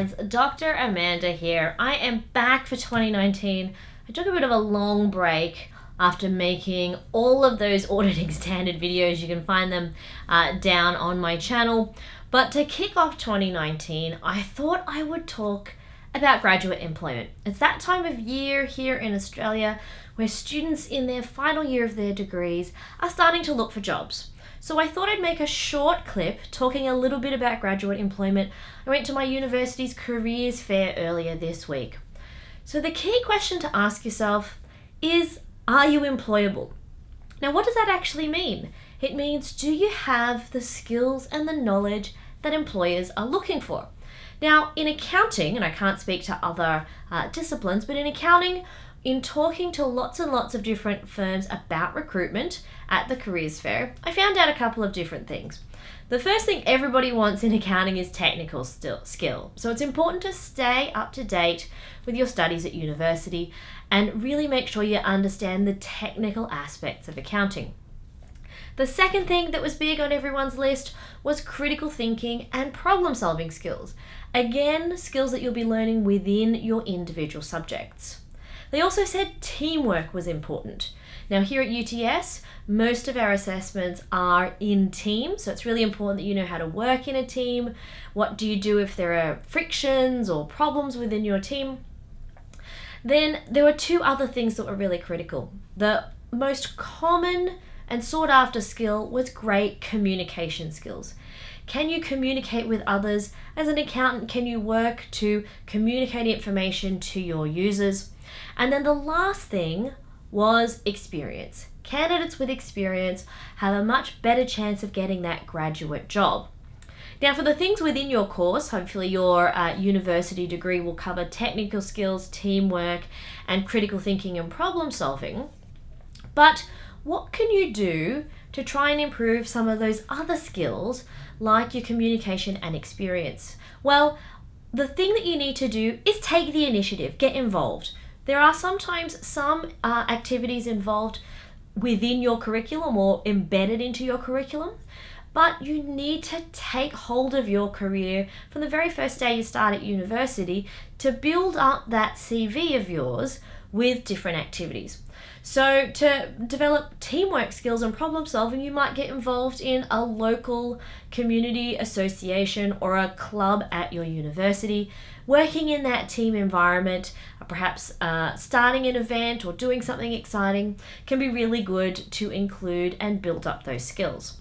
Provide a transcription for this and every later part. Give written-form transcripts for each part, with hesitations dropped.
friends, Dr. Amanda here. I am back for 2019. I took a bit of a long break after making all of those auditing standard videos. You can find them down on my channel. But to kick off 2019, I thought I would talk about graduate employment. It's that time of year here in Australia where students in their final year of their degrees are starting to look for jobs. So I thought I'd make a short clip talking a little bit about graduate employment. I went to my university's careers fair earlier this week. So the key question to ask yourself is, are you employable? Now, what does that actually mean? It means, do you have the skills and the knowledge that employers are looking for? Now, in accounting, and I can't speak to other disciplines, but in accounting, in talking to lots and lots of different firms about recruitment at the careers fair, I found out a couple of different things. The first thing everybody wants in accounting is technical skill. So it's important to stay up to date with your studies at university and really make sure you understand the technical aspects of accounting. The second thing that was big on everyone's list was critical thinking and problem-solving skills. Again, skills that you'll be learning within your individual subjects. They also said teamwork was important. Now here at UTS, most of our assessments are in teams, so it's really important that you know how to work in a team. What do you do if there are frictions or problems within your team? Then there were two other things that were really critical. The most common and sought after skill was great communication skills. Can you communicate with others? As an accountant, can you work to communicate information to your users? And then the last thing was experience. Candidates with experience have a much better chance of getting that graduate job. Now, for the things within your course, hopefully your university degree will cover technical skills, teamwork, and critical thinking and problem solving. But what can you do to try and improve some of those other skills, like your communication and experience? Well, the thing that you need to do is take the initiative, get involved. There are sometimes some activities involved within your curriculum or embedded into your curriculum, but you need to take hold of your career from the very first day you start at university to build up that CV of yours with different activities. So to develop teamwork skills and problem solving, you might get involved in a local community association or a club at your university. Working in that team environment, perhaps starting an event or doing something exciting can be really good to include and build up those skills.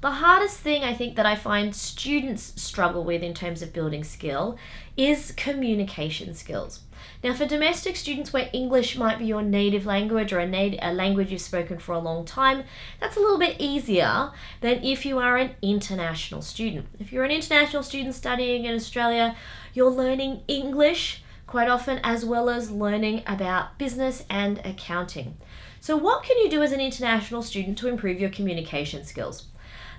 The hardest thing I think that I find students struggle with in terms of building skill is communication skills. Now, for domestic students where English might be your native language or a language you've spoken for a long time, that's a little bit easier than if you are an international student. If you're an international student studying in Australia, you're learning English quite often as well as learning about business and accounting. So what can you do as an international student to improve your communication skills?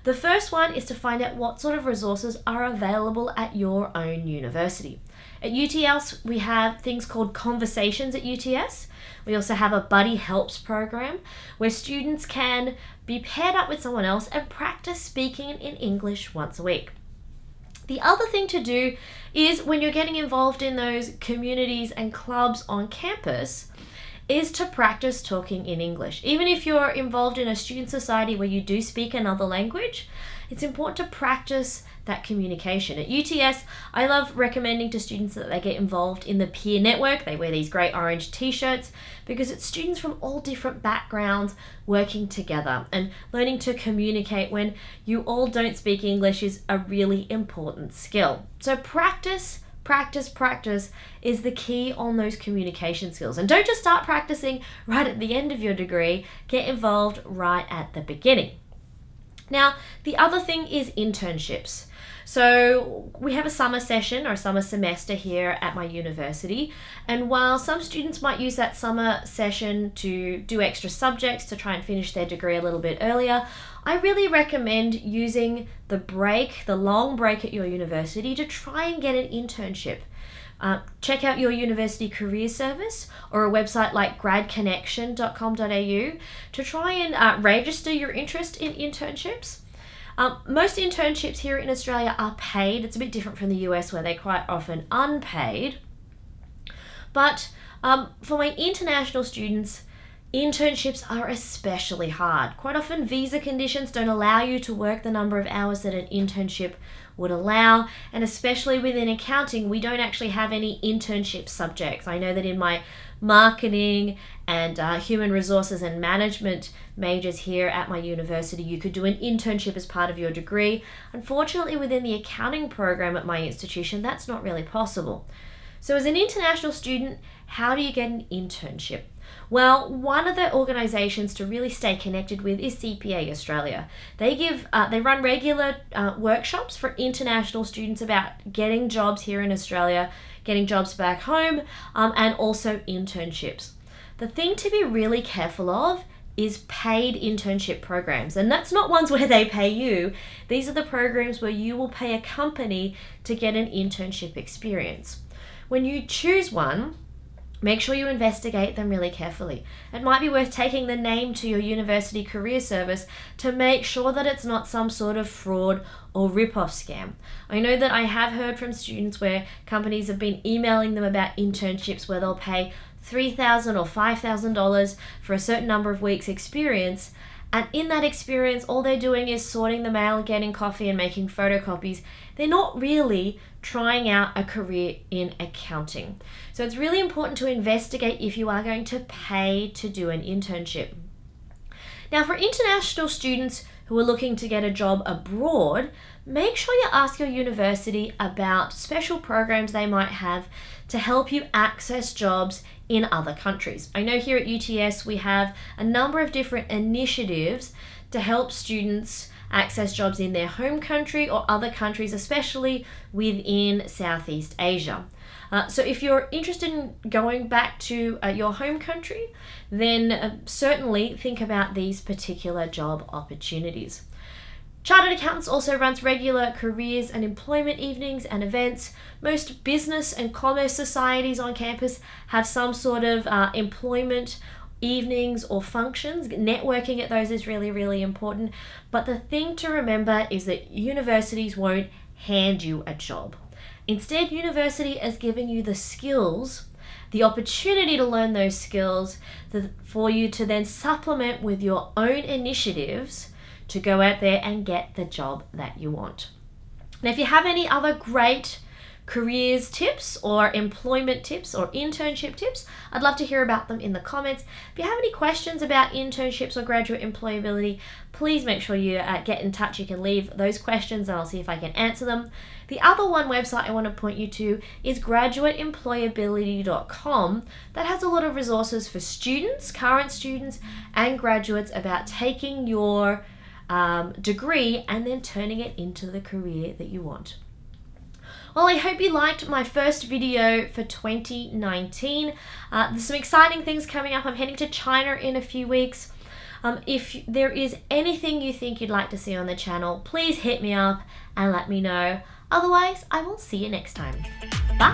The first one is to find out what sort of resources are available at your own university. At UTS, we have things called conversations at UTS. We also have a buddy helps program where students can be paired up with someone else and practice speaking in English once a week. The other thing to do is when you're getting involved in those communities and clubs on campus is to practice talking in English. Even if you're involved in a student society where you do speak another language, it's important to practice that communication. At UTS, I love recommending to students that they get involved in the peer network. They wear these great orange t-shirts because it's students from all different backgrounds working together, and learning to communicate when you all don't speak English is a really important skill. So practice is the key on those communication skills. And don't just start practicing right at the end of your degree, get involved right at the beginning. Now, the other thing is internships. So we have a summer session or a summer semester here at my university, and while some students might use that summer session to do extra subjects to try and finish their degree a little bit earlier, I really recommend using the long break at your university to try and get an internship. Check out your university career service or a website like gradconnection.com.au to try and register your interest in internships. Most internships here in Australia are paid. It's a bit different from the US where they're quite often unpaid. But for my international students, internships are especially hard. Quite often visa conditions don't allow you to work the number of hours that an internship would allow, and especially within accounting, we don't actually have any internship subjects. I know that in my marketing and human resources and management majors here at my university, you could do an internship as part of your degree. Unfortunately, within the accounting program at my institution, that's not really possible. So as an international student, how do you get an internship? Well, one of the organisations to really stay connected with is CPA Australia. They run regular workshops for international students about getting jobs here in Australia, getting jobs back home, and also internships. The thing to be really careful of is paid internship programs. And that's not ones where they pay you. These are the programs where you will pay a company to get an internship experience. When you choose one, make sure you investigate them really carefully. It might be worth taking the name to your university career service to make sure that it's not some sort of fraud or rip-off scam. I know that I have heard from students where companies have been emailing them about internships where they'll pay $3,000 or $5,000 for a certain number of weeks experience. And in that experience, all they're doing is sorting the mail, getting coffee and making photocopies. They're not really trying out a career in accounting. So it's really important to investigate if you are going to pay to do an internship. Now, for international students who are looking to get a job abroad, make sure you ask your university about special programs they might have to help you access jobs in other countries. I know here at UTS we have a number of different initiatives to help students access jobs in their home country or other countries, especially within Southeast Asia. So if you're interested in going back to your home country, then certainly think about these particular job opportunities. Chartered Accountants also runs regular careers and employment evenings and events. Most business and commerce societies on campus have some sort of employment evenings or functions. Networking at those is really, really important. But the thing to remember is that universities won't hand you a job. Instead, university is giving you the skills, the opportunity to learn those skills for you to then supplement with your own initiatives to go out there and get the job that you want. Now, if you have any other great careers tips or employment tips or internship tips, I'd love to hear about them in the comments. If you have any questions about internships or graduate employability, please make sure you get in touch. You can leave those questions and I'll see if I can answer them. The other one website I want to point you to is graduateemployability.com. That has a lot of resources for students, current students and graduates about taking your degree and then turning it into the career that you want. Well, I hope you liked my first video for 2019. There's some exciting things coming up. I'm heading to China in a few weeks. If there is anything you think you'd like to see on the channel, please hit me up and let me know. Otherwise, I will see you next time. Bye!